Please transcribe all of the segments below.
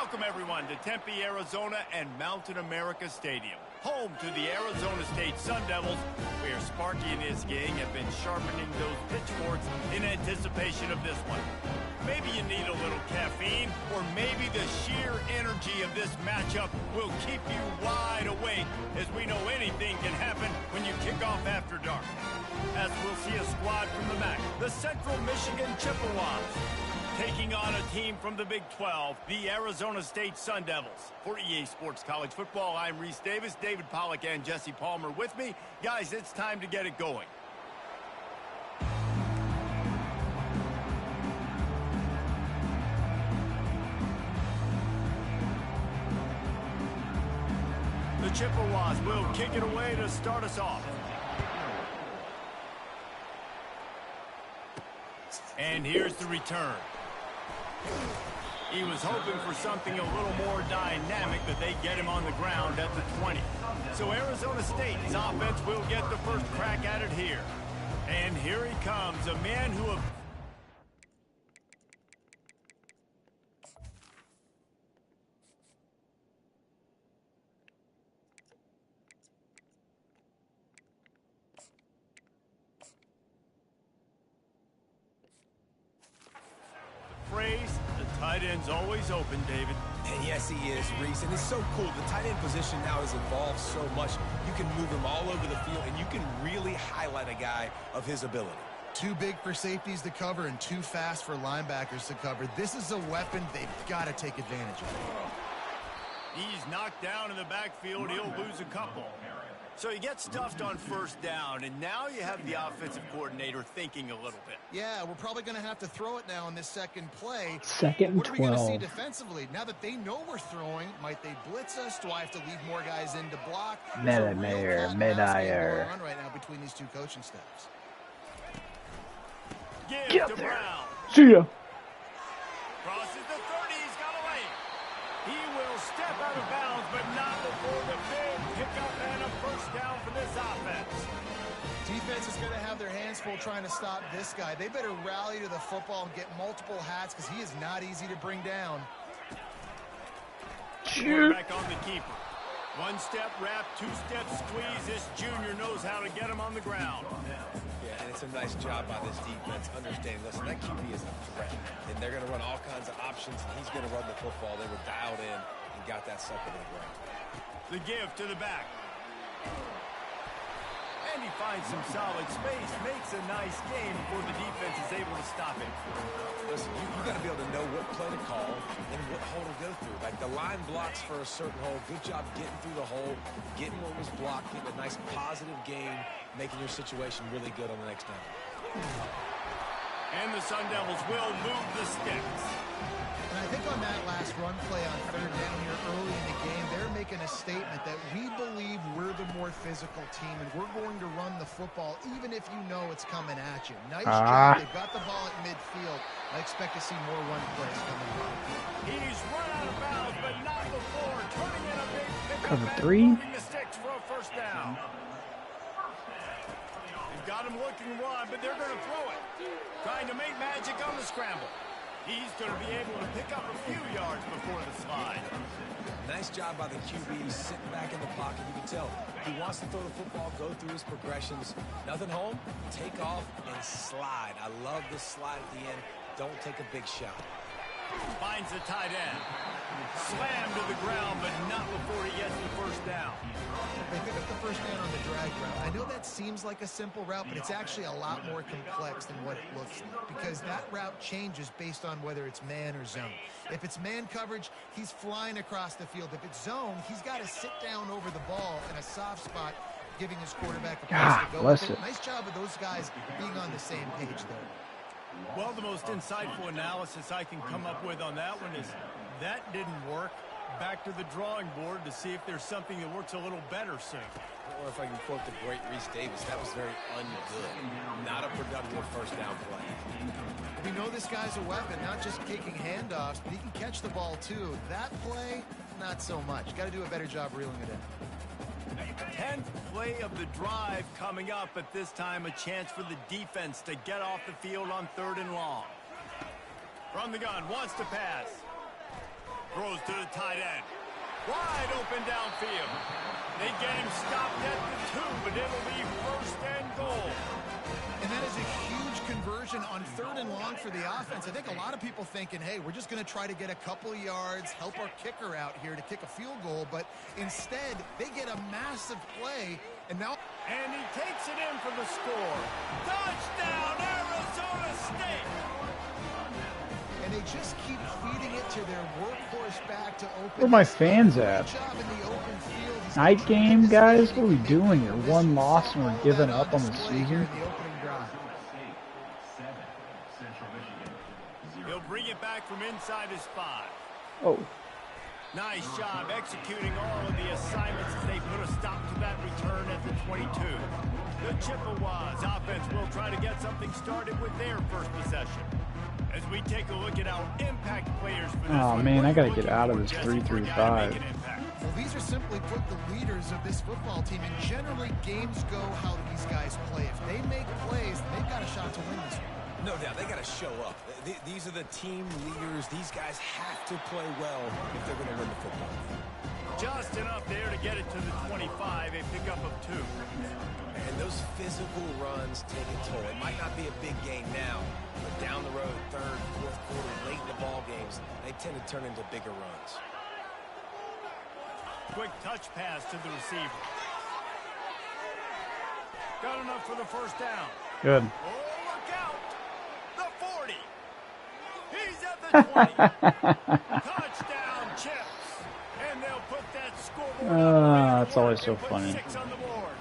Welcome, everyone, to Tempe, Arizona and Mountain America Stadium, home to the Arizona State Sun Devils, where Sparky and his gang have been sharpening those pitchforks in anticipation of this one. Maybe you need a little caffeine, or maybe the sheer energy of this matchup will keep you wide awake, as we know anything can happen when you kick off after dark. As we'll see a squad from the MAC, the Central Michigan Chippewas, taking on a team from the Big 12, the Arizona State Sun Devils. For EA Sports College Football, I'm Reese Davis, David Pollack, and Jesse Palmer with me. Guys, it's time to get it going. The Chippewas will kick it away to start us off. And here's the return. He was hoping for something a little more dynamic, but they get him on the ground at the 20. So Arizona State's offense will get the first crack at it here. And here he comes, a man who... phrase, the tight end's always open, David. And yes, he is, Reese. And it's so cool. The tight end position now has evolved so much. You can move him all over the field, and you can really highlight a guy of his ability. Too big for safeties to cover and too fast for linebackers to cover. This is a weapon they've got to take advantage of. He's knocked down in the backfield. He'll lose a couple. So he gets stuffed on first down, and now you have the offensive coordinator thinking a little bit. Yeah, we're probably going to have to throw it now in this second play. Second and what are we going to 12. see defensively? Now that they know we're throwing, might they blitz us? Do I have to leave more guys in to block? Mid-air. On right now between these two coaching staffs. Give to Brown. See ya. Crosses the 30. He's got away. He will step out of bounds, but not before the big pickup and a first down for this offense. Defense is going to have their hands full trying to stop this guy. They better rally to the football and get multiple hats because he is not easy to bring down. Back on the keeper. One step wrap, two step squeeze. This junior knows how to get him on the ground. Yeah, and it's a nice job by this defense understanding, listen, that QB is a threat. And they're going to run all kinds of options, and he's going to run the football. They were dialed in and got that sucker to the ground. The give to the back. And he finds some solid space, makes a nice game before the defense is able to stop him. Listen, you got to be able to know what play to call and what hole to go through. Like the line blocks for a certain hole. Good job getting through the hole, getting what was blocked, getting a nice positive game, making your situation really good on the next down. And the Sun Devils will move the sticks. And I think on that last run play on third down here early in the game, they're making a statement that we believe we're the more physical team and we're going to run the football even if you know it's coming at you. Nice job. They've got the ball at midfield. I expect to see more run plays coming up. He's run out of bounds, but not before turning in a big pickup. Cover three. Moving the sticks for a first down. They've got him looking run, but they're going to throw it. Trying to make magic on the scramble. He's going to be able to pick up a few yards before the slide. Nice job by the QB sitting back in the pocket. You can tell he wants to throw the football, go through his progressions. Nothing home, take off and slide. I love this slide at the end. Don't take a big shot. Finds the tight end. Slammed to the ground, but not before he gets the first down. They pick up the first down on the drag route. I know that seems like a simple route, but it's actually a lot more complex than what it looks like because that route changes based on whether it's man or zone. If it's man coverage, he's flying across the field. If it's zone, he's got to sit down over the ball in a soft spot, giving his quarterback a place to go. Nice job of those guys being on the same page there. Well, the most insightful analysis I can come up with on that one is that didn't work. Back to the drawing board to see if there's something that works a little better soon. Or if I can quote the great Reese Davis, that was very ungood. Not a productive first down play. We know this guy's a weapon, not just kicking handoffs, but he can catch the ball too. That play, not so much. Got to do a better job reeling it in. 10th play of the drive coming up, but this time a chance for the defense to get off the field on 3rd and long. From the gun, wants to pass. Throws to the tight end. Wide open downfield. They get him stopped at the 2, but it'll be first and goal. And that is a huge conversion on 3rd and long for the offense. I think a lot of people thinking, hey, we're just going to try to get a couple yards, help our kicker out here to kick a field goal. But instead, they get a massive play. And now... And he takes it in for the score. Touchdown, Arizona State! And they just keep feeding it to their workhorse back to open. Where are my fans at? Night game, guys? What are we doing here? One loss and we're giving up on the season? He'll bring it back from inside his 5. Oh. Nice job executing all of the assignments as they put a stop to that return at the 22. The Chippewas offense will try to get something started with their first possession. As we take a look at our impact players for this oh, one, man, I got to get out of this 3-3-5. Well, these are simply put the leaders of this football team, and generally games go how these guys play. If they make plays, they've got a shot to win this one. No doubt, they got to show up. These are the team leaders. These guys have to play well if they're going to win the football game. Just enough there to get it to the 25, a pickup of 2. And those physical runs take a toll. It might not be a big game now, but down the road, 3rd, 4th quarter, late in the ball games, they tend to turn into bigger runs. Quick touch pass to the receiver. Got enough for the first down. Good. Oh, look out! The 40. He's at the 20. Touchdown, Chips. And they'll put that scoreboard. That's always so funny. 6 on the board.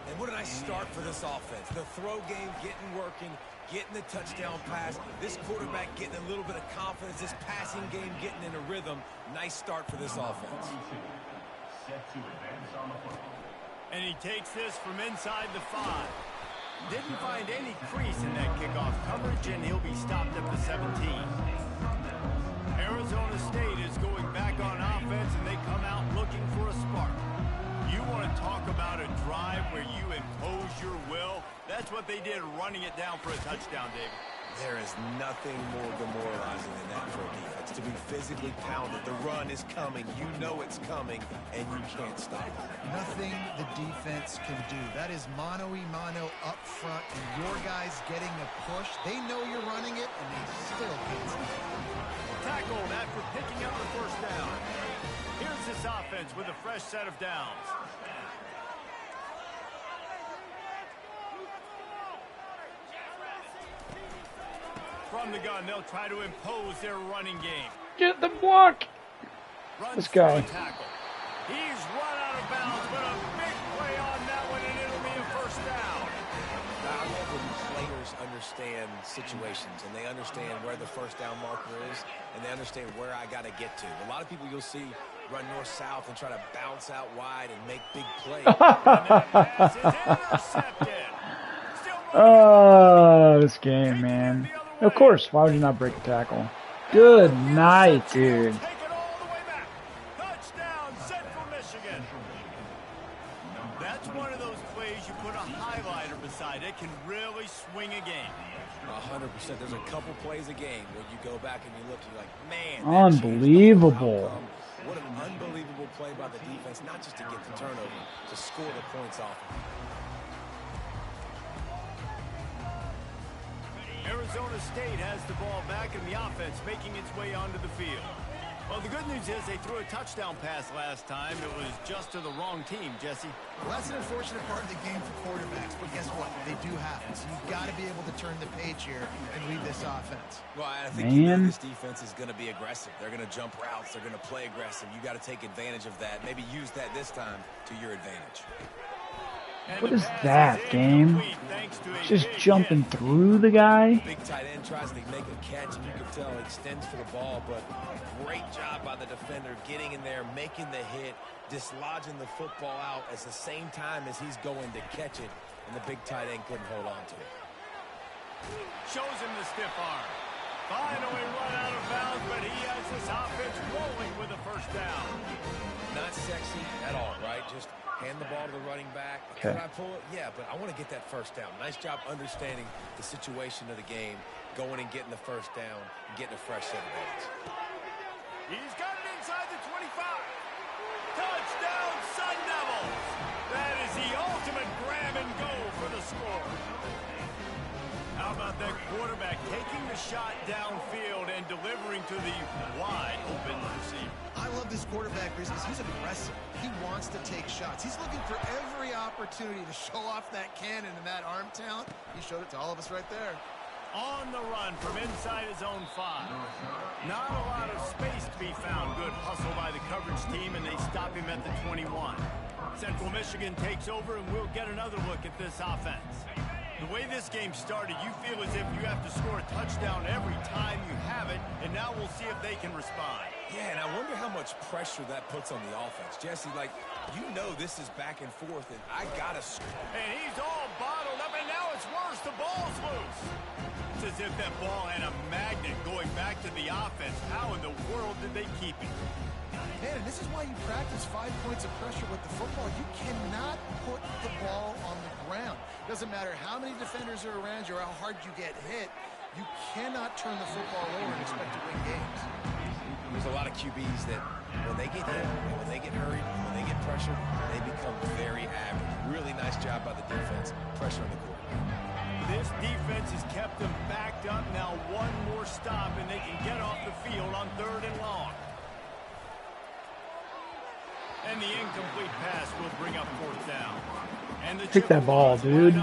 And what a nice start for this offense. The throw game getting working, getting the touchdown pass. This quarterback getting a little bit of confidence. This passing game getting in a rhythm. Nice start for this offense. And he takes this from inside the 5. Didn't find any crease in that kickoff coverage, and he'll be stopped at the 17. Arizona State is going back on offense, and they come out looking for a spark. You want to talk about a drive where you impose your will? That's what they did, running it down for a touchdown, David. There is nothing more demoralizing than that for a defense. To be physically pounded. The run is coming. You know it's coming, and you can't stop it. Nothing the defense can do. That is mano-a-mano up front, and your guys getting a push. They know you're running it, and they still can't stop it. Tackled after picking up the first down. Here's this offense with a fresh set of downs. From the gun, they'll try to impose their running game. Get the block. This guy. He's run out of bounds, but a big play on that one, and it'll be a first down. I love when players understand situations, and they understand where the first down marker is, and they understand where I got to get to. A lot of people you'll see run north-south and try to bounce out wide and make big plays. That pass is intercepted. This game, man. Of course, why would you not break a tackle? Good night, dude. Take it all the way back. Touchdown, Central Michigan. That's one of those plays you put a highlighter beside. It can really swing a game. 100%. There's a couple plays a game where you go back and you look, you're like, man. Unbelievable. What an unbelievable play by the defense, not just to get the turnover, to score the points off of it. Arizona State has the ball back and the offense making its way onto the field. Well, the good news is they threw a touchdown pass last time. It was just to the wrong team, Jesse. Well, that's an unfortunate part of the game for quarterbacks, but guess what? They do happen. So you've got to be able to turn the page here and lead this offense. Well, I think you know this defense is going to be aggressive. They're going to jump routes. They're going to play aggressive. You got to take advantage of that. Maybe use that this time to your advantage. What is that, game? Just jumping through the guy? Big tight end tries to make a catch, and you can tell he extends for the ball, but great job by the defender getting in there, making the hit, dislodging the football out at the same time as he's going to catch it, and the big tight end couldn't hold on to it. Shows him the stiff arm. Finally run out of bounds, but he has this offense rolling with a first down. Not sexy at all, right? Just hand the ball to the running back. Okay. Can I pull it? Yeah, but I want to get that first down. Nice job understanding the situation of the game, going and getting the first down, and getting a fresh set of downs. He's got it inside the 25. Touchdown, Sun Devils. That is the ultimate grab and go for the score. How about that quarterback taking the shot downfield and delivering to the wide open receiver? I love this quarterback because he's aggressive. He wants to take shots. He's looking for every opportunity to show off that cannon and that arm talent. He showed it to all of us right there. On the run from inside his own 5. Not a lot of space to be found. Good hustle by the coverage team, and they stop him at the 21. Central Michigan takes over, and we'll get another look at this offense. The way this game started, you feel as if you have to score a touchdown every time you have it, and now we'll see if they can respond. Yeah, and I wonder how much pressure that puts on the offense. Jesse, like, you know this is back and forth, and I got to score. And he's all bottled up, and now it's worse. The ball's loose. It's as if that ball had a magnet going back to the offense. How in the world did they keep it? Man, and this is why you practice 5 points of pressure with the football. You cannot put the ball on the ground. Doesn't matter how many defenders are around you or how hard you get hit. You cannot turn the football over and expect to win games. There's a lot of QBs that when they get hit, and when they get hurried, when they get pressured, they become very average. Really nice job by the defense, pressure on the quarterback. This defense has kept them backed up. Now one more stop, and they can get off the field on 3rd and long. And the incomplete pass will bring up 4th down. And the Pick that ball, dude.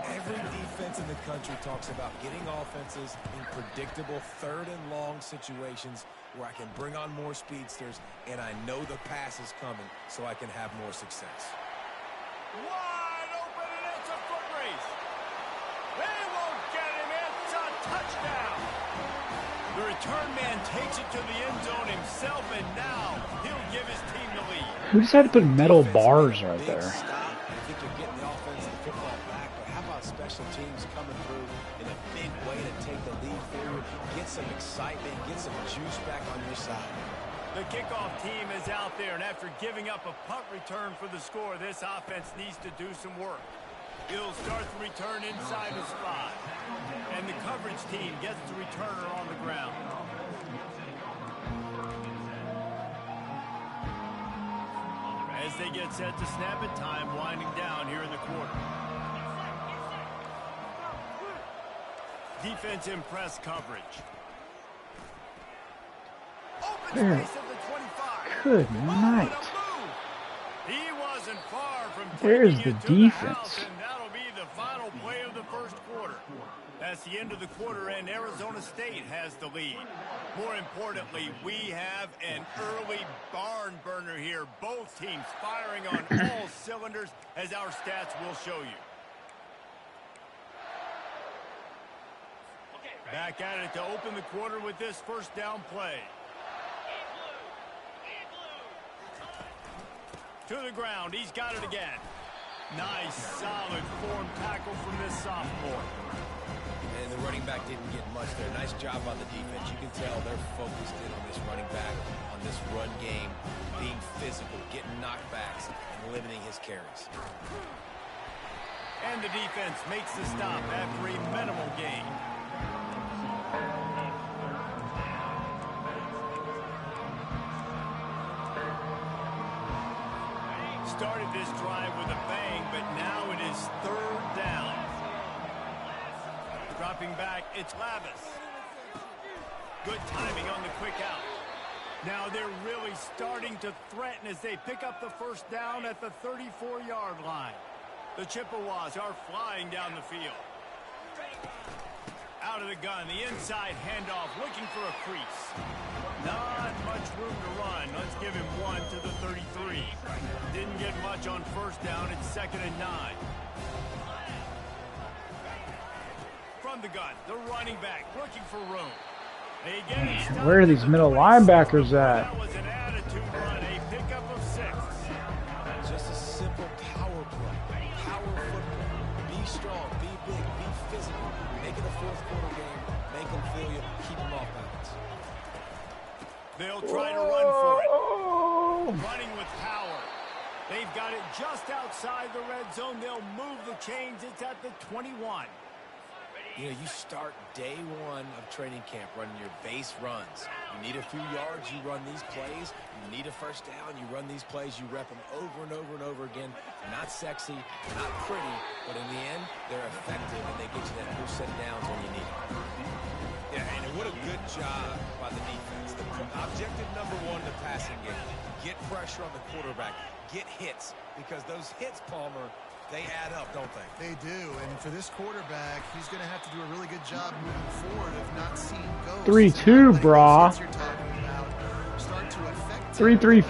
Every defense in the country talks about getting offenses in predictable 3rd and long situations where I can bring on more speedsters, and I know the pass is coming, so I can have more success. Wide open, and it's a foot race. They won't get him. It's a touchdown. The return man takes it to the end zone himself, and now he'll give his team the lead. Who decided to put metal bars right Big there? stop. I think you're getting the offense and the football back, but how about special teams coming through in a big way to take the lead for you, get some excitement, get some juice back on your side. The kickoff team is out there, and after giving up a punt return for the score, this offense needs to do some work. He'll start the return inside his 5. And the coverage team gets the returner on the ground. As they get set to snap it, time winding down here in the quarter. Defense in press coverage. Open space at the 25. Good night. He wasn't far from There's taking the it to defense. the house, and that'll be the final play of the first quarter. That's the end of the quarter, and Arizona State has the lead. More importantly, we have an early barn burner here. Both teams firing on all cylinders, as our stats will show you. Back at it to open the quarter with this first down play. To the ground. He's got it again. Nice, solid form tackle from this sophomore. And the running back didn't get much there. Nice job on the defense. You can tell they're focused in on this running back, on this run game, being physical, getting knockbacks, and limiting his carries. And the defense makes the stop after a minimal gain. Started this drive with a bang, but now it is 3rd down. Dropping back, it's Lavis. Good timing on the quick out. Now they're really starting to threaten as they pick up the first down at the 34-yard line. The Chippewas are flying down the field. Out of the gun, the inside handoff, looking for a crease. Not much room to run. Let's give him one to the 33. Didn't get much on first down. It's 2nd and 9. From the gun, the running back looking for room. Where are these middle linebackers at? That was an attitude run, a pickup of 6. Just a simple power play. Power football. Be strong, be big, be physical. Make it a fourth quarter game. Make them feel you. Keep them off balance. They'll try to run for it. Running with power. They've got it just outside the red zone. They'll move the chains. It's at the 21. You know, you start day one of training camp running your base runs. You need a few yards, you run these plays. You need a first down, you run these plays. You rep them over and over and over again. Not sexy, not pretty, but in the end, they're effective, and they get you that full set downs when you need them. Yeah, and what a good job by the defense. The objective number one in the passing game, get pressure on the quarterback, get hits, because those hits, Palmer, they add up, don't they? They do, and for this quarterback, he's going to have to do a really good job moving forward of not seeing ghosts. 3-2, brah. 3-3-5.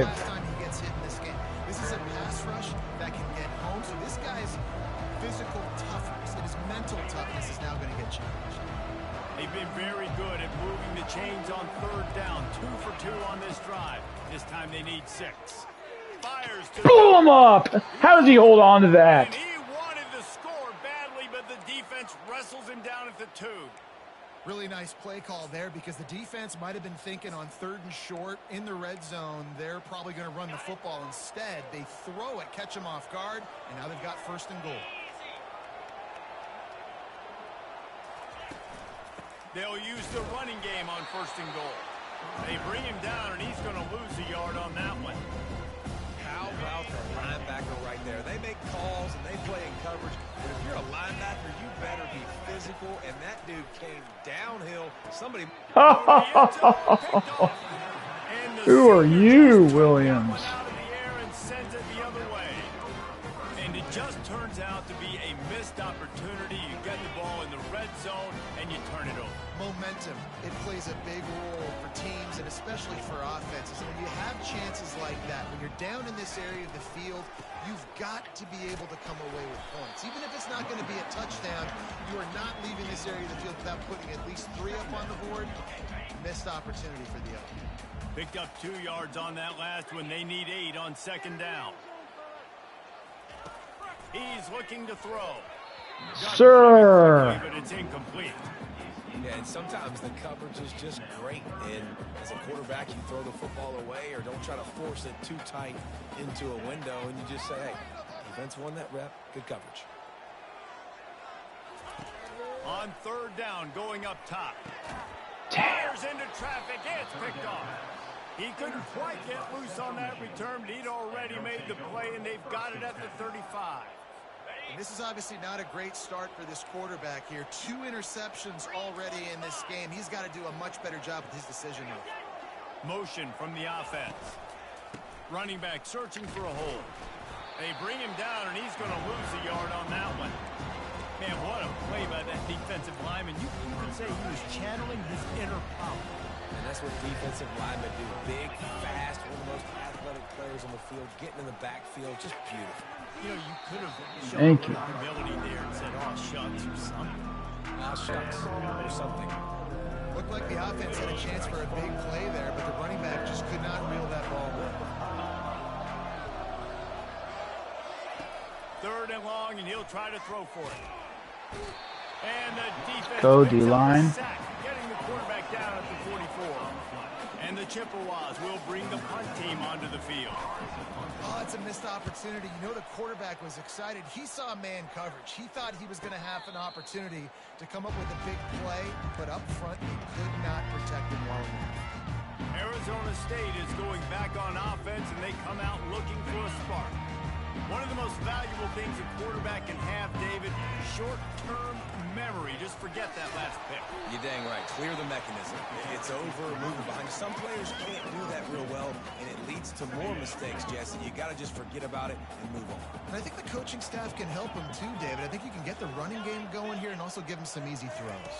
Last time he gets hit in this game. This is a pass rush that can get home, so this guy's physical toughness and his mental toughness is now going to get challenged. They've been very good at moving the chains on third down. 2 for 2 on this drive. This time they need 6. Blow him up! How does he hold on to that? And he wanted the score badly, but the defense wrestles him down at the 2. Really nice play call there because the defense might have been thinking on 3rd and short in the red zone. They're probably going to run the football instead. They throw it, catch him off guard, and now they've got 1st and goal. They'll use the running game on 1st and goal. They bring him down, and he's going to lose a yard on that one. How about the linebacker right there? They make calls and they play in coverage, but if you're a linebacker, you better be physical, and that dude came downhill. Somebody... Who are you, Williams? And it just turns out to be a missed opportunity. You get the ball in the red zone, and you turn it over. Momentum, it plays a big role for teams and especially for offenses. And when you have chances like that, when you're down in this area of the field, you've got to be able to come away with points. Even if it's not going to be a touchdown, you are not leaving this area of the field without putting at least 3 up on the board. Missed opportunity for the other. Picked up 2 yards on that last one. They need 8 on 2nd down. He's looking to throw. Sir. But it's incomplete. Yeah, and sometimes the coverage is just great. And as a quarterback, you throw the football away or don't try to force it too tight into a window, and you just say, hey, defense won that rep. Good coverage. On 3rd down, going up top. Damn. Into traffic. It's picked off. He couldn't quite get loose on that return, but he'd already made the play, and they've got it at the 35. And this is obviously not a great start for this quarterback here. 2 interceptions already in this game. He's got to do a much better job with his decision making. Motion from the offense. Running back searching for a hole. They bring him down, and he's going to lose a yard on that one. Man, what a play by that defensive lineman. You can say he was channeling his inner power. And that's what defensive linemen do. Big, fast, one of the most athletic players on the field, getting in the backfield, just beautiful. You know, you could have Thank shown you. humility there and said, oh, shucks, or something. Ah, shucks, or something. Looked like the offense had a chance for a big play there, but the running back just could not reel that ball in. 3rd and long, and he'll try to throw for it. And the defense Go picks up D-line. the sack, getting the quarterback down at the 44. And the Chippewas will bring the punt team onto the field. Oh, it's a missed opportunity. You know the quarterback was excited. He saw man coverage. He thought he was going to have an opportunity to come up with a big play, but up front, he could not protect him well enough. Arizona State is going back on offense, and they come out looking for a spark. One of the most valuable things a quarterback can have, David, short-term memory. Just forget that last pick. You're dang right. Clear the mechanism. It's over, moving behind. Some players can't do that real well, and it leads to more mistakes, Jesse. You got to just forget about it and move on. And I think the coaching staff can help him too, David. I think you can get the running game going here and also give him some easy throws.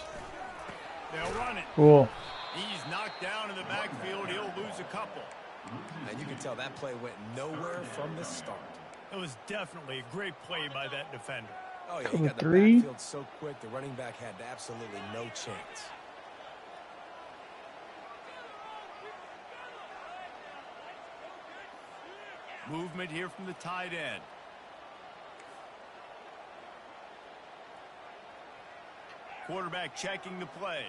They'll run it. Cool. He's knocked down in the backfield. He'll lose a couple. And you can tell that play went nowhere from the start. It was definitely a great play by that defender. Oh, yeah, he Cover got the 3. backfield so quick, the running back had absolutely no chance. Movement here from the tight end. Quarterback checking the play.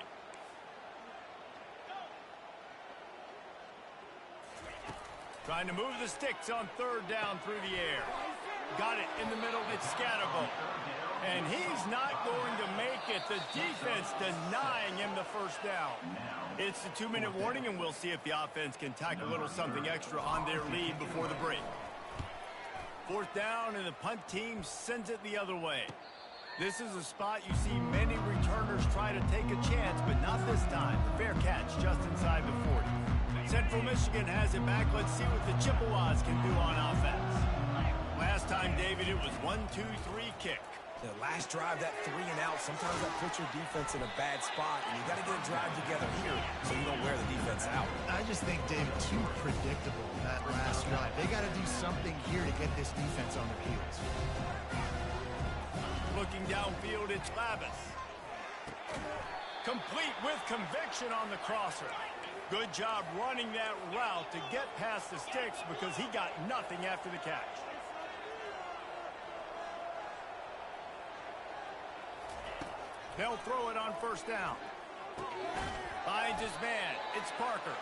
Trying to move the sticks on 3rd down through the air. Got it in the middle. It's Scatterbo. And he's not going to make it. The defense denying him the first down. It's a 2-minute warning, and we'll see if the offense can tack a little something extra on their lead before the break. 4th down, and the punt team sends it the other way. This is a spot you see many returners try to take a chance, but not this time. Fair catch just inside the 40. Central Michigan has it back. Let's see what the Chippewas can do on offense. Last time, David, it was 1-2-3 kick. The last drive, that 3 and out, sometimes that puts your defense in a bad spot, and you got to get a drive together here so you don't wear the defense out. I just think, David, too predictable that last drive. They got to do something here to get this defense on their heels. Looking downfield, it's Lavis. Complete with conviction on the crosser. Good job running that route to get past the sticks because he got nothing after the catch. They'll throw it on 1st down. Finds his man. It's Parker.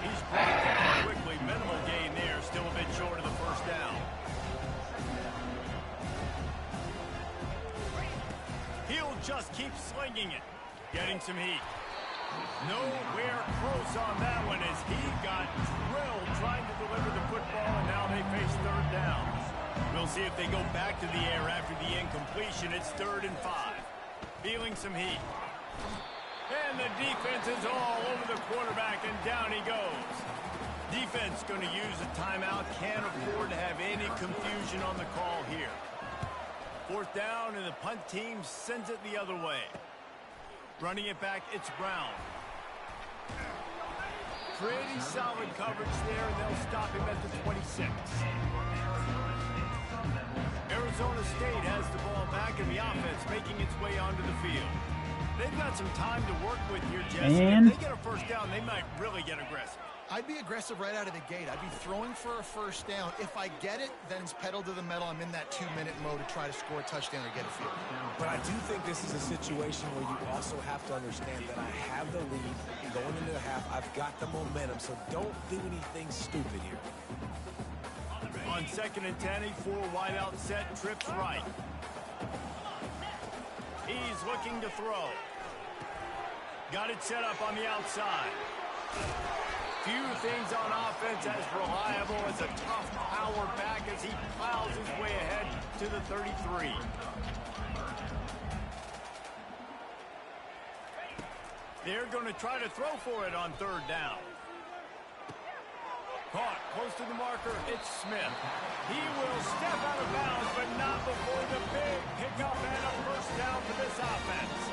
He's brought down quickly. Minimal gain there. Still a bit short of the 1st down. He'll just keep slinging it. Getting some heat. Nowhere close on that one as he got drilled trying to deliver the football, and now they face 3rd down. We'll see if they go back to the air after the incompletion. It's 3rd and 5. Feeling some heat. And the defense is all over the quarterback, and down he goes. Defense going to use a timeout. Can't afford to have any confusion on the call here. 4th down, and the punt team sends it the other way. Running it back, it's Brown. Pretty solid coverage there, and they'll stop him at the 26. Arizona State has the ball back, and the offense making its way onto the field. They've got some time to work with here, Jesse. And if they get a 1st down, they might really get aggressive. I'd be aggressive right out of the gate. I'd be throwing for a 1st down. If I get it, then it's pedal to the metal. I'm in that 2-minute mode to try to score a touchdown or get a field. But I do think this is a situation where you also have to understand that I have the lead going into the half. I've got the momentum, so don't do anything stupid here. On 2nd and 10, a 4 wideout set, trips right. He's looking to throw. Got it set up on the outside. Few things on offense as reliable as a tough power back as he plows his way ahead to the 33. They're going to try to throw for it on 3rd down. Caught close to the marker, it's Smith. He will step out of bounds, but not before the big pickup and a 1st down for this offense.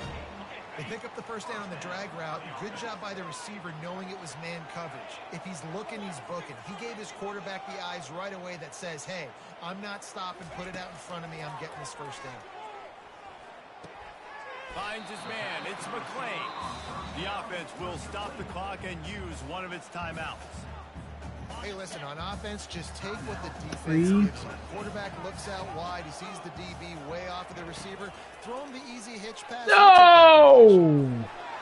They pick up the 1st down on the drag route. Good job by the receiver knowing it was man coverage. If he's looking, he's booking. He gave his quarterback the eyes right away that says, hey, I'm not stopping. Put it out in front of me. I'm getting this 1st down. Finds his man. It's McClain. The offense will stop the clock and use one of its timeouts. Hey, listen, on offense, just take what the defense gives you. Quarterback looks out wide. He sees the DB way off of the receiver. Throw him the easy hitch pass. No!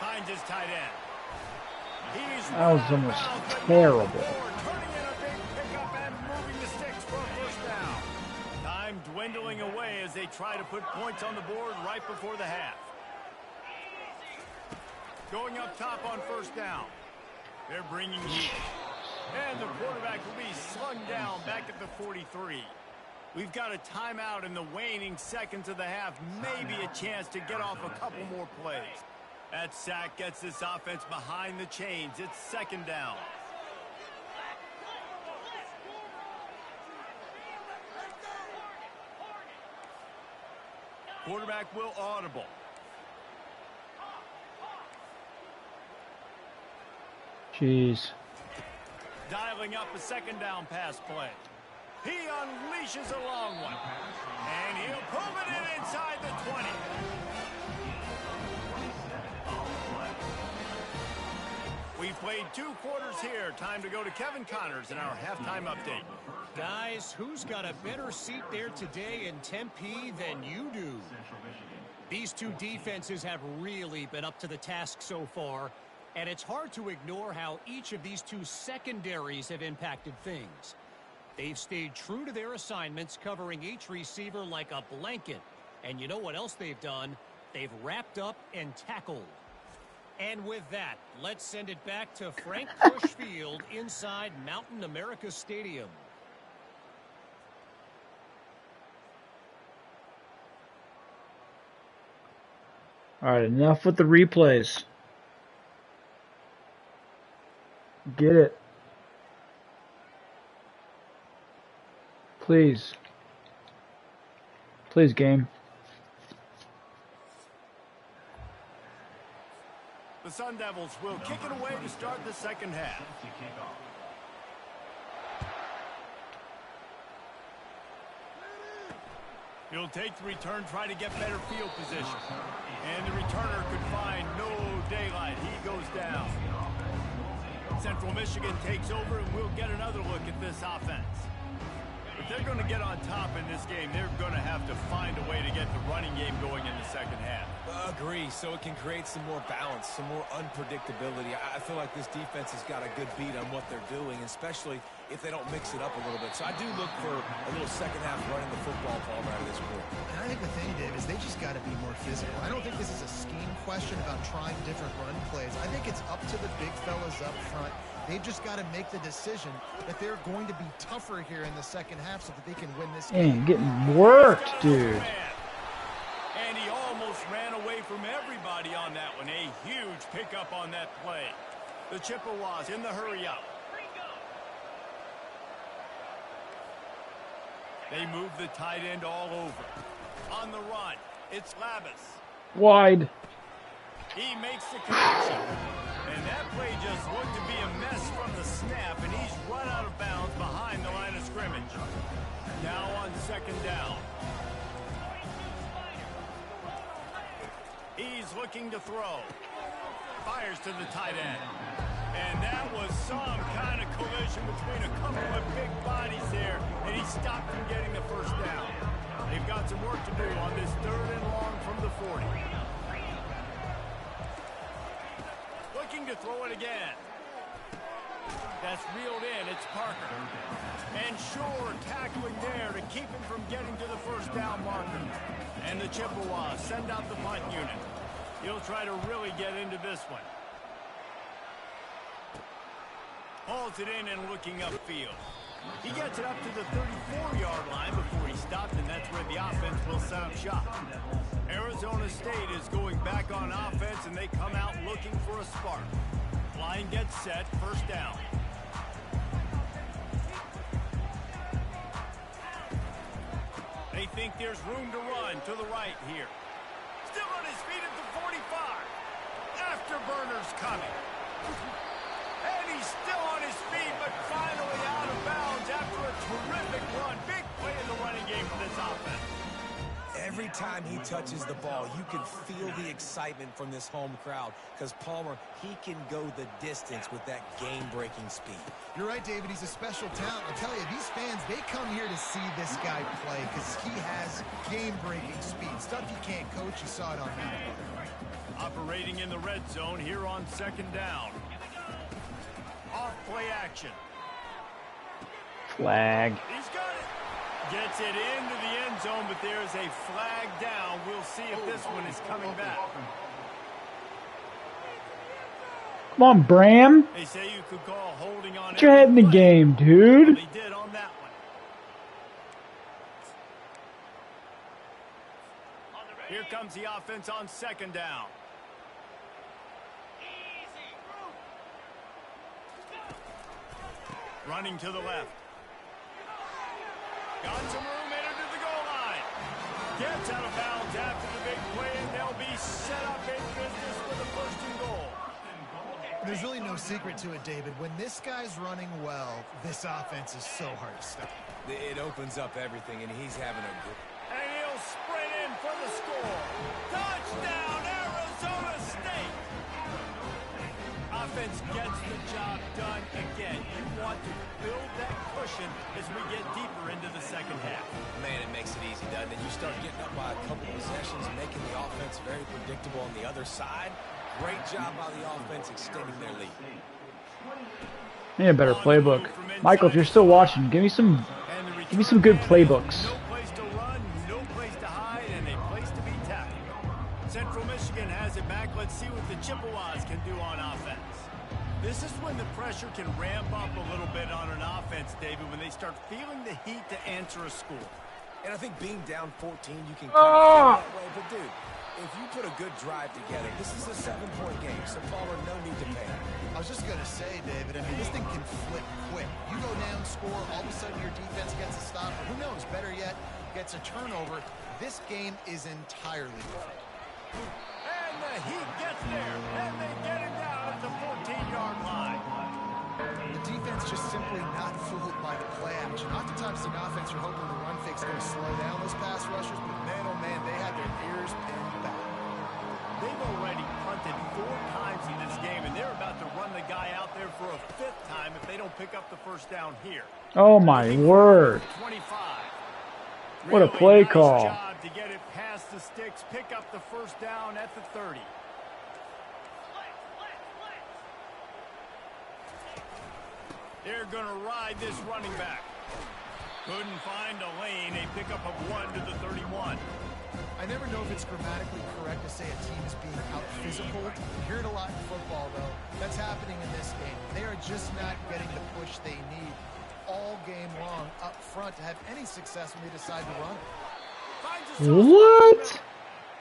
Finds his tight end. That was almost terrible. Turning in a big pickup and moving the sticks for a 1st down. Time dwindling away as they try to put points on the board right before the half. Going up top on 1st down. They're bringing heat. And the quarterback will be slung down back at the 43. We've got a timeout in the waning seconds of the half. Maybe a chance to get off a couple more plays. That sack gets this offense behind the chains. It's 2nd down. Quarterback will audible. Jeez. Dialing up a 2nd down pass play. He unleashes a long one. And he'll pull it in inside the 20. We played 2 quarters here. Time to go to Kevin Connors in our halftime update. Guys, who's got a better seat there today in Tempe than you do? These 2 defenses have really been up to the task so far, and it's hard to ignore how each of these 2 secondaries have impacted things. They've stayed true to their assignments, covering each receiver like a blanket. And you know what else they've done? They've wrapped up and tackled. And with that, let's send it back to Frank Bush Field inside Mountain America Stadium. All right, enough with the replays. Get it. Please. Please, game. The Sun Devils will kick it away to start the second half. He'll take the return, try to get better field position. And the returner could find no daylight. He goes down. Central Michigan takes over, and we'll get another look at this offense. If they're going to get on top in this game, they're going to have to find a way to get the running game going in the second half. Agree, so it can create some more balance, some more unpredictability. I feel like this defense has got a good beat on what they're doing, especially if they don't mix it up a little bit. So I do look for a little second half running the football ball out of this group. And I think the thing, Dave, is they just got to be more physical. I don't think this is a scheme question about trying different run plays. I think it's up to the big fellas up front. They've just got to make the decision that they're going to be tougher here in the second half so that they can win this game. Man, getting worked, dude. And he almost ran away from everybody on that one. A huge pickup on that play. The Chippewas in the hurry up. They move the tight end all over. On the run, it's Labus. Wide. He makes the connection. And that play just looked to be a mess from the snap, and he's run out of bounds behind the line of scrimmage. Now on second down. He's looking to throw. Fires to the tight end. And that was some kind of collision between a couple of big bodies there, and he stopped from getting the first down. They've got some work to do on this third and long from the 40. Looking to throw it again. That's reeled in. It's Parker. And Shore tackling there to keep him from getting to the first down marker. And the Chippewas send out the punt unit. He'll try to really get into this one. Hauls it in and looking upfield. He gets it up to the 34-yard line before he stopped, and that's where the offense will set up shop. Arizona State is going back on offense, and they come out looking for a spark. Line gets set, first down. They think there's room to run to the right here. Still on his feet at the 45. Afterburner's coming. And he's still on his feet, but finally out of bounds after a terrific run. Big play in the running game for this offense. Every time he touches the ball, you can feel the excitement from this home crowd because Palmer, he can go the distance with that game-breaking speed. You're right, David. He's a special talent. I'll tell you, these fans, they come here to see this guy play because he has game-breaking speed. Stuff you can't coach. You saw it on that. Operating in the red zone here on second down. Off play action. Flag. He's got it. Gets it into the end zone, but there's a flag down. We'll see if this one is coming back. Come on, Bram. They say you could call holding on. Get your head in the game, dude. They did on that one. Here comes the offense on second down. Running to the left. Got some room, entered to the goal line. Gets out of bounds after the big play, and they'll be set up in business with a first and goal. There's really no secret to it, David. When this guy's running well, this offense is so hard to stop. It opens up everything, and he's having a good... And he'll sprint in for the score. Touchdown, Arizona State! Offense gets the job done again. You want to build that cushion as we get deeper into the second half. Man, it makes it easy, doesn't it? You start getting up by a couple possessions, making the offense very predictable on the other side. Great job by the offense extending their lead. Need a better playbook. Michael, if you're still watching, give me some good playbooks. No place to run, no place to hide, and a place to be tackled. Central Michigan has it back. Let's see what the Chippewas can do on offense. This is when the pressure can ramp up a little bit on an offense, David, when they start feeling the heat to answer a score. And I think being down 14, you can kind of feel that way. But, dude, if you put a good drive together, this is a 7-point game, so Palmer, no need to panic. I was just going to say, David, I mean, this thing can flip quick. You go down, score, all of a sudden your defense gets a stop, or who knows, better yet, gets a turnover. This game is entirely different. And the Heat gets there, and they get it down at the 14-yard line. The defense just simply not fooled by the play action. Oftentimes in offense, you're hoping the run fake's going to slow down those pass rushers, but man, oh man, they had their ears pinned back. They've already punted 4 times in this game, and they're about to run the guy out there for a 5th time if they don't pick up the first down here. Oh my word. 25. What a play call. Nice job to get it past the sticks, pick up the first down at the 30. They're going to ride this running back. Couldn't find a lane, a pickup of 1 to the 31. I never know if it's grammatically correct to say a team is being out-physical. You hear it a lot in football, though. That's happening in this game. They are just not getting the push they need all game long up front to have any success when they decide to run. What?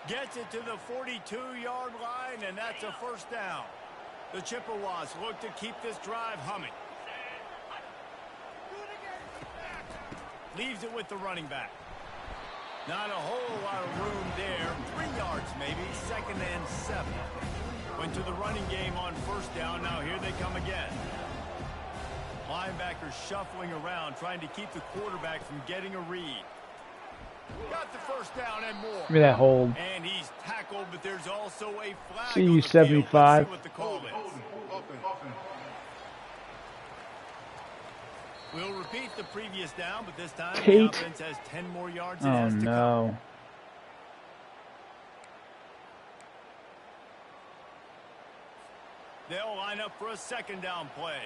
Gets it to the 42-yard line, and that's a first down. The Chippewas look to keep this drive humming. Leaves it with the running back. Not a whole lot of room there. 3 yards maybe, 2nd and 7. Went to the running game on first down. Now here they come again. Linebackers shuffling around, trying to keep the quarterback from getting a read. Got the first down and more. Give me that hold. And he's tackled, but there's also a flag. See on you, the field. 75. Let's see what the call is. We'll repeat the previous down, but this time the offense has 10 more yards. Oh, no. They'll line up for a 2nd down play.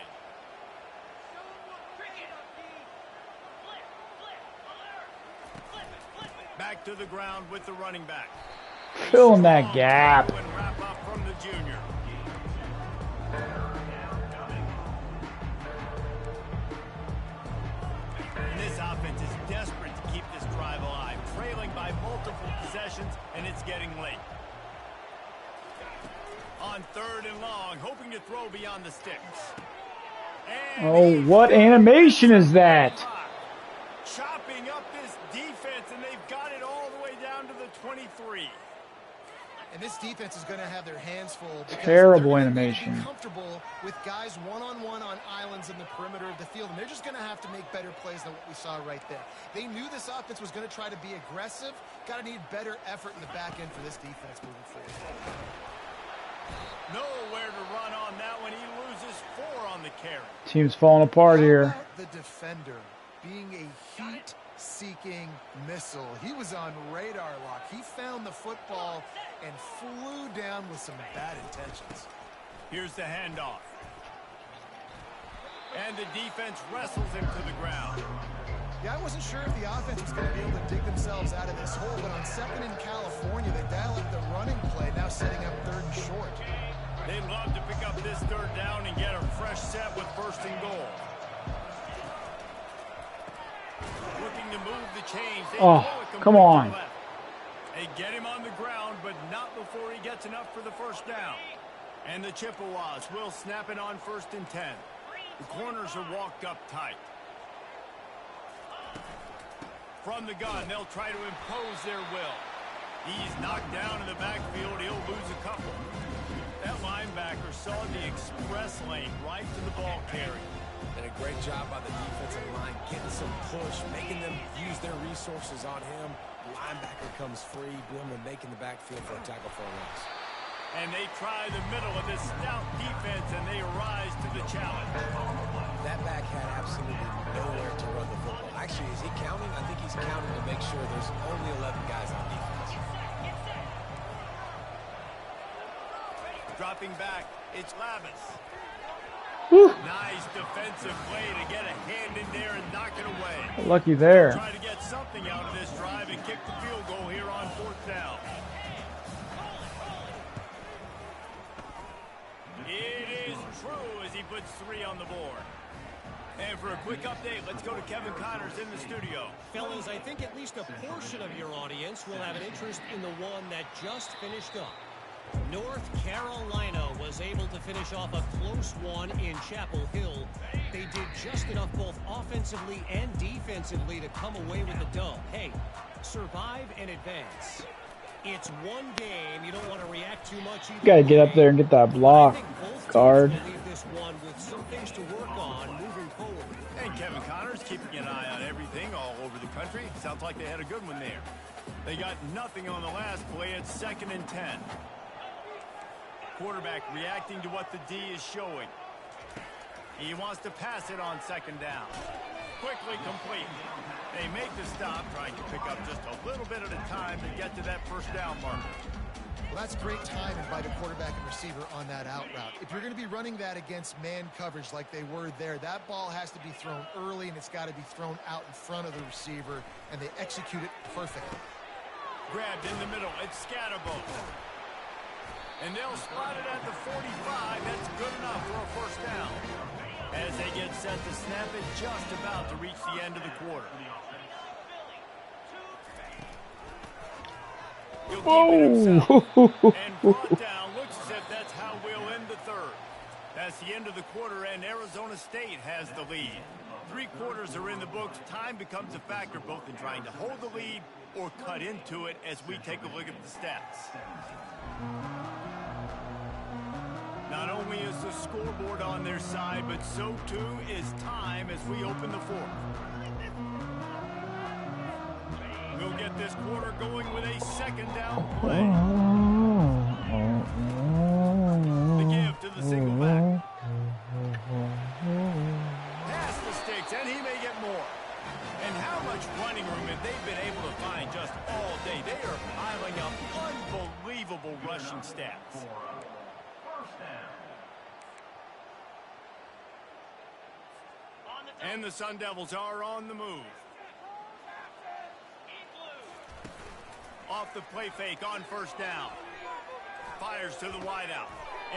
Back to the ground with the running back. Fill in that gap. And wrap up from the junior. And this offense is desperate to keep this drive alive, trailing by multiple possessions, and it's getting late. On 3rd and long, hoping to throw beyond the sticks. And Oh, what animation is that? chopping up this defense, and they've got it all the way down to the 23. And this defense is going to have their hands full. Terrible they're animation. Be comfortable with guys one-on-one on islands in the perimeter of the field, and they're just going to have to make better plays than what we saw right there. They knew this offense was going to try to be aggressive. Got to need better effort in the back end for this defense moving forward. Nowhere to run on that one. He loses 4 on the carry. Team's falling apart here. How about the defender being a heat-seeking missile? He was on radar lock. He found the football and flew down with some bad intentions. Here's the handoff. And the defense wrestles him to the ground. Yeah, I wasn't sure if the offense was going to be able to dig themselves out of this hole, but on 2nd in California, they dial up the running play, now setting up 3rd and short. They'd love to pick up this 3rd down and get a fresh set with 1st and goal. Looking to move the chains. Oh, come on. They get him on the ground, but not before he gets enough for the first down. And the Chippewas will snap it on 1st and 10. The corners are walked up tight. From the gun, they'll try to impose their will. He's knocked down in the backfield. He'll lose a couple. That linebacker saw the express lane right to the ball carrier. And a great job by the defensive line, getting some push, making them use their resources on him. The linebacker comes free, boom, and making the backfield for a tackle for a loss. And they try the middle of this stout defense, and they rise to the challenge. That back had absolutely nowhere to run the football. Actually, is he counting? I think he's counting to make sure there's only 11 guys on defense. Dropping back, it's Lavis. Whew. Nice defensive play to get a hand in there and knock it away. Lucky there. Try to get something out of this drive and kick the field goal here on 4th down. It is true as he puts 3 on the board. And for a quick update, let's go to Kevin Connors in the studio. Fellas, I think at least a portion of your audience will have an interest in the one that just finished up. North Carolina was able to finish off a close one in Chapel Hill. They did just enough both offensively and defensively to come away with the dub. Hey, survive and advance. It's one game. You don't want to react too much either. You gotta get up there and get that block, guard. Leave this one with some things to work on moving forward. And Kevin Connors keeping an eye on everything all over the country. Sounds like they had a good one there. They got nothing on the last play. It's 2nd and 10. Quarterback reacting to what the D is showing. He wants to pass it on 2nd down. Quickly complete. They make the stop, trying to pick up just a little bit at a time to get to that 1st down marker. Well, that's great timing by the quarterback and receiver on that out route. If you're going to be running that against man coverage like they were there, that ball has to be thrown early, and it's got to be thrown out in front of the receiver, and they execute it perfectly. Grabbed in the middle. It's Scatterbo. And they'll spot it at the 45. That's good enough for a 1st down. As they get set to snap it, just about to reach the end of the quarter. He'll keep it himself. And brought down. Looks as if that's how we'll end the 3rd. That's the end of the quarter, and Arizona State has the lead. 3 quarters are in the books. Time becomes a factor both in trying to hold the lead or cut into it as we take a look at the stats. Not only is the scoreboard on their side, but so too is time as we open the 4th. We'll get this quarter going with a 2nd down play. The give to the single back. Pass the sticks, and he may get more. And how much running room have they been able to find just all day? They are piling up unbelievable rushing stats. And the Sun Devils are on the move. Off the play fake on 1st down. Fires to the wideout.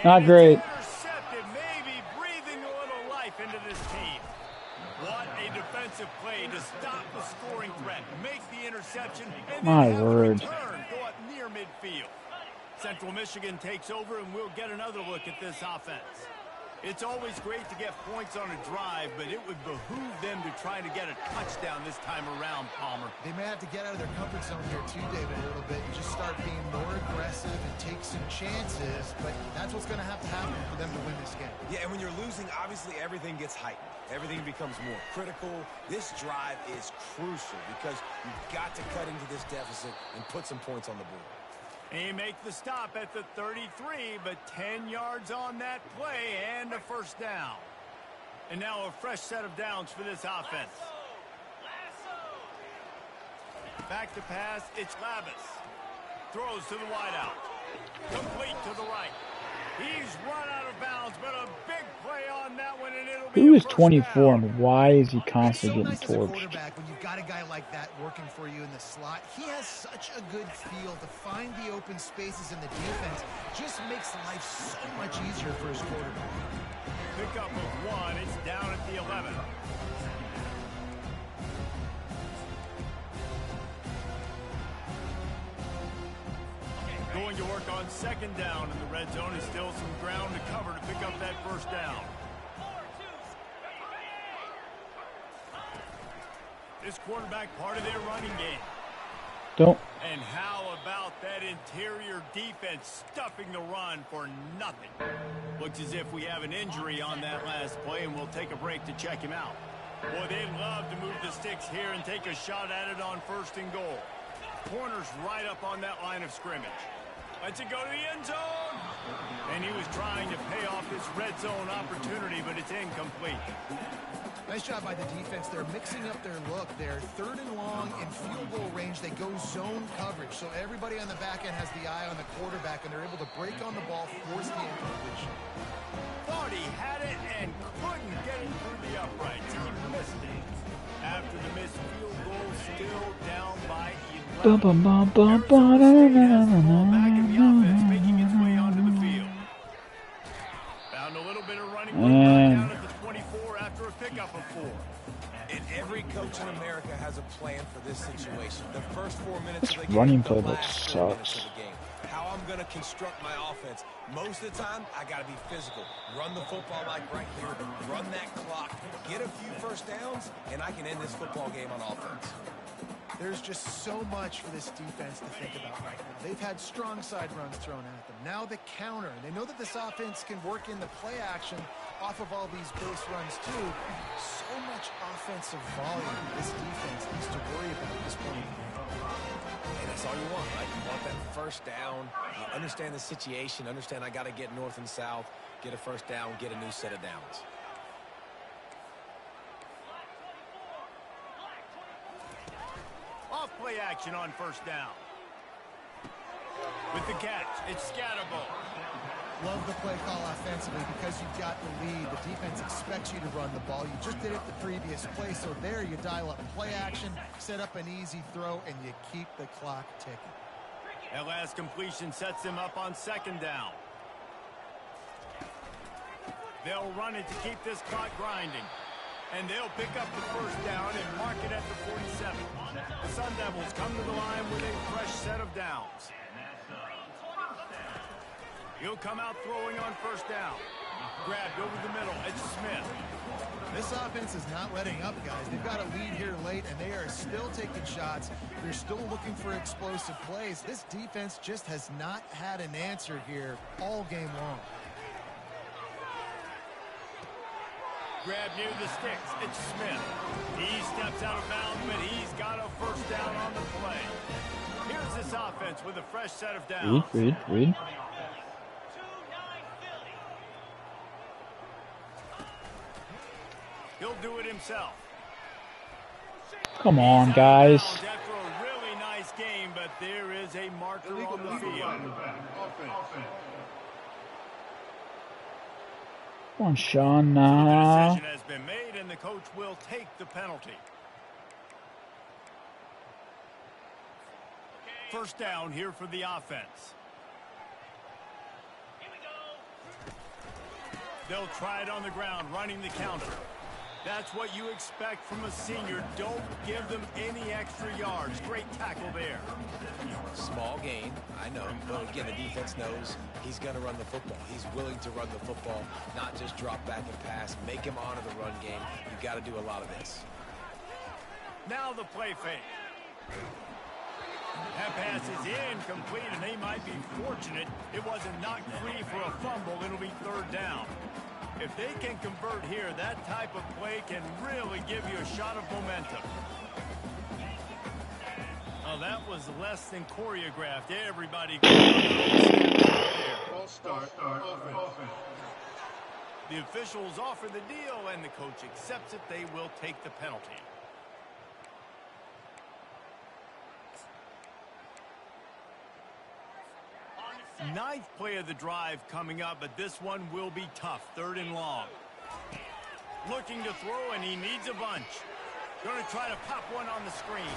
Not great. Intercepted, maybe breathing a little life into this team. What a defensive play to stop the scoring threat, make the interception, and My then have word. a return go up near midfield. Central Michigan takes over, and we'll get another look at this offense. It's always great to get points on a drive, but it would behoove them to try to get a touchdown this time around, Palmer. They may have to get out of their comfort zone here too, David, a little bit and just start being more aggressive and take some chances, but that's what's going to happen for them to win this game. Yeah, and when you're losing, obviously everything gets heightened. Everything becomes more critical. This drive is crucial because you've got to cut into this deficit and put some points on the board. He make the stop at the 33, but 10 yards on that play and a 1st down. And now a fresh set of downs for this offense. Back to pass, it's Lavis. Throws to the wideout. Complete to the right. He's run out of bounds, but a big play on that one, and it'll be Who a is 1st 24 down. and why is he constantly It's so getting nice as a torched? quarterback when you've got a guy like that working for you in the slot. He has such a good feel to find the open spaces in the defense. Just makes life so much easier for his quarterback. Pick up of 1. It's down at the 11. Going to work on 2nd down in the red zone. Is still some ground to cover to pick up that 1st down. This quarterback part of their running game. Don't. And how about that interior defense stuffing the run for nothing? Looks as if we have an injury on that last play, and we'll take a break to check him out. Boy, they'd love to move the sticks here and take a shot at it on 1st and goal. Corner's right up on that line of scrimmage. Lets it go to the end zone. And he was trying to pay off this red zone opportunity, but it's incomplete. Nice job by the defense. They're mixing up their look. They're 3rd and long in field goal range. They go zone coverage. So everybody on the back end has the eye on the quarterback, and they're able to break on the ball, force the incompletion. Thought he had it and couldn't get it through the uprights. He missed it. After the missed field goal, still down by 11. Arizona State has the ball back in the offense, making its way onto the field. Found a little bit of running room down at the 24 after a pickup of 4. And every coach in America has a plan for this situation. The first 4 minutes of the game, running the playbook last 4 minutes sucks. of the game. How I'm going to construct my offense. Most of the time, I got to be physical. Run the football like right here. Run that clock. Get a few first downs, and I can end this football game on offense. There's just so much for this defense to think about right now. They've had strong side runs thrown at them. Now the counter. They know that this offense can work in the play action off of all these base runs too. So much offensive volume this defense needs to worry about at this point. And that's all you want, right? You want that first down. You understand the situation. Understand I got to get north and south, get a first down, get a new set of downs. Off play action on first down. With the catch, it's Scatterbo. Love the play call offensively because you've got the lead. The defense expects you to run the ball. You just did it the previous play, so there you dial up play action, set up an easy throw, and you keep the clock ticking. That last completion sets them up on second down. They'll run it to keep this clock grinding. And they'll pick up the first down and mark it at the 47. The Sun Devils come to the line with a fresh set of downs. He'll come out throwing on first down. Grabbed over the middle. It's Smith. This offense is not letting up, guys. They've got a lead here late, and they are still taking shots. They're still looking for explosive plays. This defense just has not had an answer here all game long. Grab near the sticks. It's Smith. He steps out of bounds, but he's got a first down on the play. Here's this offense with a fresh set of downs. Read. He'll do it himself. Come on, guys. After a really nice game, but there is a marker on the field. Come on, Sean. So the decision has been made, and the coach will take the penalty. First down here for the offense. They'll try it on the ground, running the counter. That's what you expect from a senior. Don't give them any extra yards. Great tackle there. Small gain, I know, but again, the defense knows he's going to run the football. He's willing to run the football, not just drop back and pass, make him honor the run game. You've got to do a lot of this. Now the play fake. That pass is incomplete, and they might be fortunate it wasn't knocked free for a fumble. It'll be third down. If they can convert here, that type of play can really give you a shot of momentum. Oh, that was less than choreographed. Everybody False start. Offense. The officials offer the deal, and the coach accepts it. They will take the penalty. Ninth play of the drive coming up, but this one will be tough. Third and long. Looking to throw, and he needs a bunch. Going to try to pop one on the screen.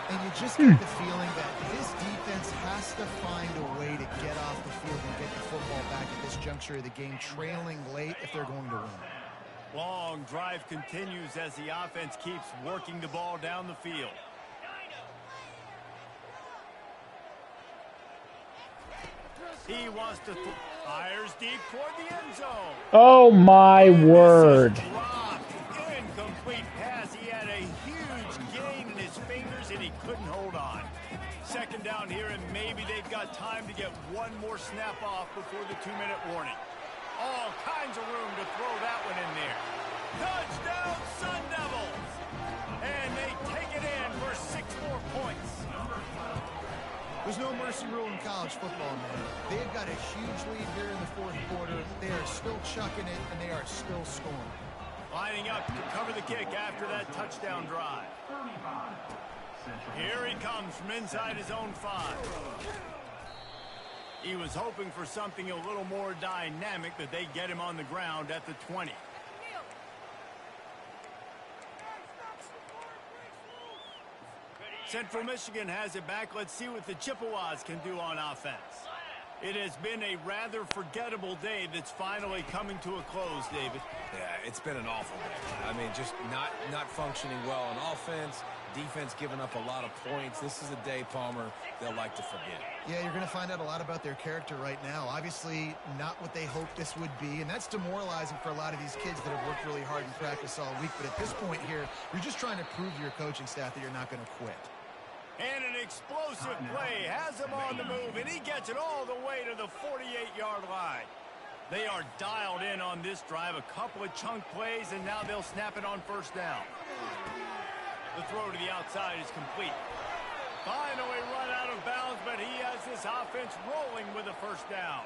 And you just get the feeling that this defense has to find a way to get off the field and get the football back at this juncture of the game, trailing late if they're going to win. Long drive continues as the offense keeps working the ball down the field. He wants to fires deep toward the end zone. Oh my word. Incomplete pass. He had a huge gain in his fingers and he couldn't hold on. Second down here, and maybe they've got time to get one more snap off before the 2-minute warning. All kinds of room to throw that one in there. Touchdown, Sun Devils! And they take it in for 6 more points. There's no mercy rule in college football, man. They've got a huge lead here in the fourth quarter. They are still chucking it, and they are still scoring. Lining up to cover the kick after that touchdown drive. Here he comes from inside his own 5. He was hoping for something a little more dynamic, but they get him on the ground at the 20. Central Michigan has it back. Let's see what the Chippewas can do on offense. It has been a rather forgettable day that's finally coming to a close, David. Yeah, it's been an awful day. I mean, just not functioning well on offense. Defense giving up a lot of points. This is a day, Palmer, they'll like to forget. Yeah, you're going to find out a lot about their character right now. Obviously, not what they hoped this would be, and that's demoralizing for a lot of these kids that have worked really hard in practice all week. But at this point here, you're just trying to prove to your coaching staff that you're not going to quit. And an explosive play has him on the move, and he gets it all the way to the 48-yard line. They are dialed in on this drive, a couple of chunk plays, and now they'll snap it on first down. The throw to the outside is complete. Finally run out of bounds, but he has this offense rolling with a first down.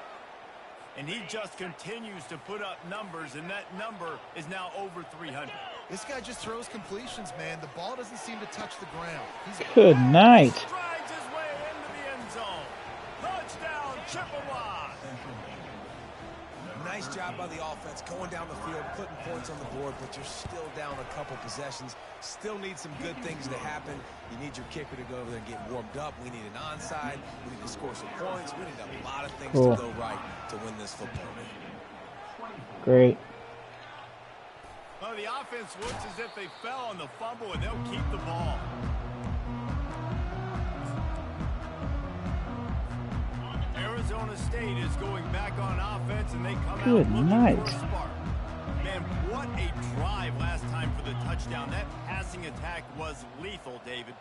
And he just continues to put up numbers, and that number is now over 300. This guy just throws completions, man. The ball doesn't seem to touch the ground. Good night. Strides his way into the end zone. Touchdown, Chippewas. Nice job by the offense going down the field, putting points on the board, but you're still down a couple possessions. Still need some good things to happen. You need your kicker to go over there and get warmed up. We need an onside. We need to score some points. We need a lot of things to go right to win this football game. Great. Well, the offense looks as if they fell on the fumble, and they'll keep the ball. Arizona State is going back on offense, and they come out looking for a spark. Man, what a drive last time for the touchdown. That passing attack was lethal, David.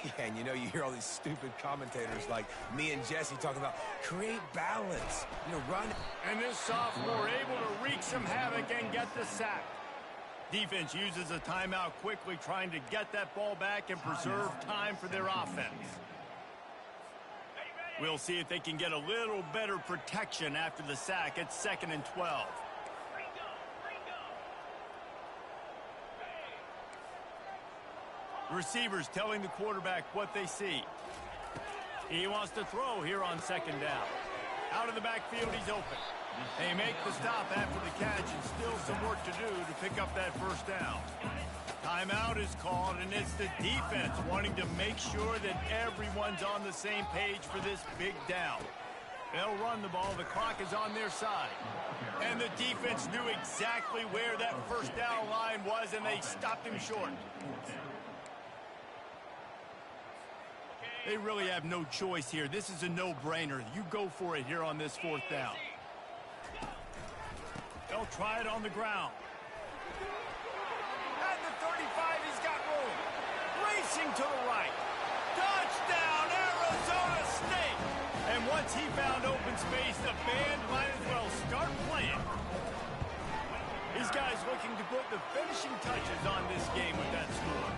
Yeah, and you know, you hear all these stupid commentators like me and Jesse talking about create balance, run. And this sophomore able to wreak some havoc and get the sack. Defense uses a timeout quickly, trying to get that ball back and preserve time for their offense. We'll see if they can get a little better protection after the sack. It's 2nd and 12. Receivers telling the quarterback what they see. He wants to throw here on 2nd down. Out of the backfield, he's open. They make the stop after the catch, and still some work to do to pick up that first down. Timeout is called, and it's the defense wanting to make sure that everyone's on the same page for this big down. They'll run the ball. The clock is on their side. And the defense knew exactly where that first down line was, and they stopped him short. They really have no choice here. This is a no-brainer. You go for it here on this 4th down. They'll try it on the ground. At the 35, he's got room. Racing to the right. Touchdown, Arizona State. And once he found open space, the band might as well start playing. These guys looking to put the finishing touches on this game with that score.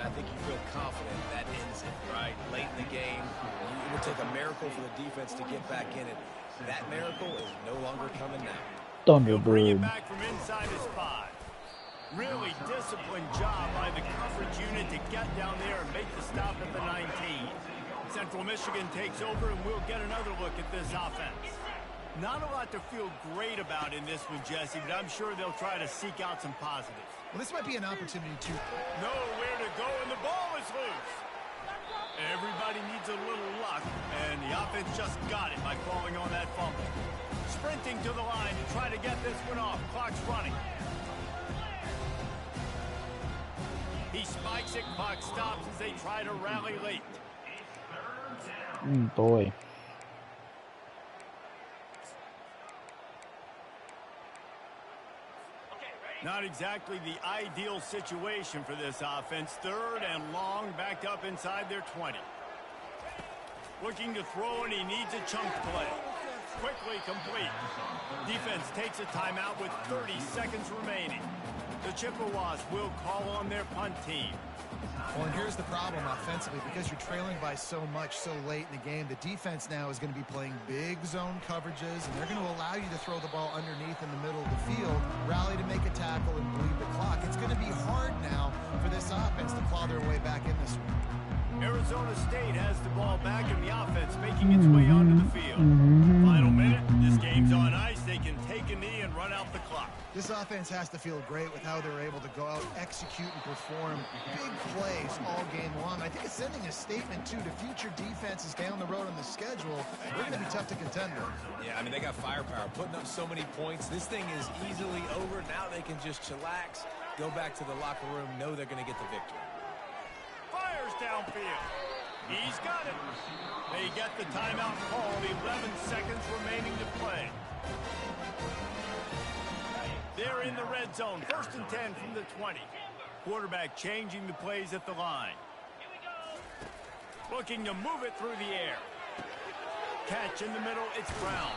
I think you feel confident that ends it, right? Late in the game, it would take a miracle for the defense to get back in it. That miracle is no longer coming now. Bring it back from inside his 5. Really disciplined job by the coverage unit to get down there and make the stop at the 19. Central Michigan takes over, and we'll get another look at this offense. Not a lot to feel great about in this one, Jesse, but I'm sure they'll try to seek out some positives. Well, this might be an opportunity to... Nowhere to go, and the ball is loose. Everybody needs a little luck, and the offense just got it by falling on that fumble. Sprinting to the line to try to get this one off. Clock's running. He spikes it. Clock stops as they try to rally late. Boy. Not exactly the ideal situation for this offense. 3rd and long, backed up inside their 20. Looking to throw, and he needs a chunk play. Quickly complete. Defense takes a timeout with 30 seconds remaining. The Chippewas will call on their punt team. Well, and here's the problem offensively. Because you're trailing by so much so late in the game, the defense now is going to be playing big zone coverages, and they're going to allow you to throw the ball underneath in the middle of the field, rally to make a tackle, and bleed the clock. It's going to be hard now for this offense to claw their way back in this one. Arizona State has the ball back in the offense, making its way onto the field. Final minute, this game's on ice. They can take a knee and run out the clock. This offense has to feel great with how they're able to go out, execute, and perform big plays all game long. I think it's sending a statement, too, to future defenses down the road on the schedule. They're going to be tough to contend with. Yeah, I mean, they got firepower, putting up so many points. This thing is easily over. Now they can just chillax, go back to the locker room, know they're going to get the victory. Fires downfield. He's got it. They get the timeout called. 11 seconds remaining to play. They're in the red zone. 1st and 10 from the 20. Quarterback changing the plays at the line. Looking to move it through the air. Catch in the middle. It's Brown.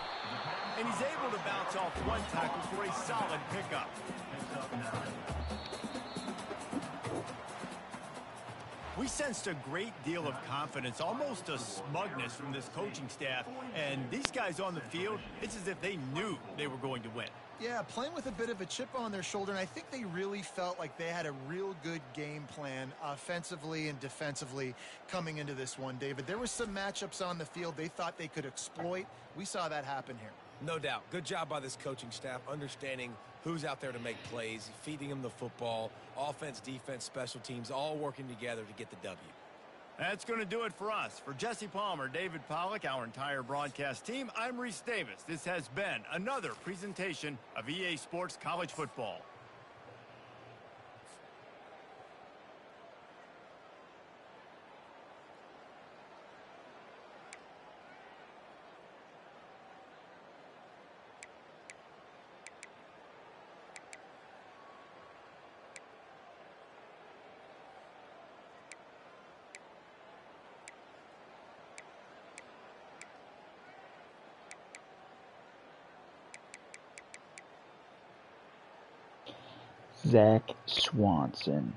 And he's able to bounce off one tackle for a solid pickup. We sensed a great deal of confidence, almost a smugness from this coaching staff. And these guys on the field, it's as if they knew they were going to win. Yeah, playing with a bit of a chip on their shoulder, and I think they really felt like they had a real good game plan offensively and defensively coming into this one, David. There were some matchups on the field they thought they could exploit. We saw that happen here. No doubt. Good job by this coaching staff, understanding who's out there to make plays, feeding them the football, offense, defense, special teams, all working together to get the W. That's going to do it for us. For Jesse Palmer, David Pollack, our entire broadcast team, I'm Reese Davis. This has been another presentation of EA Sports College Football. Zach Swanson.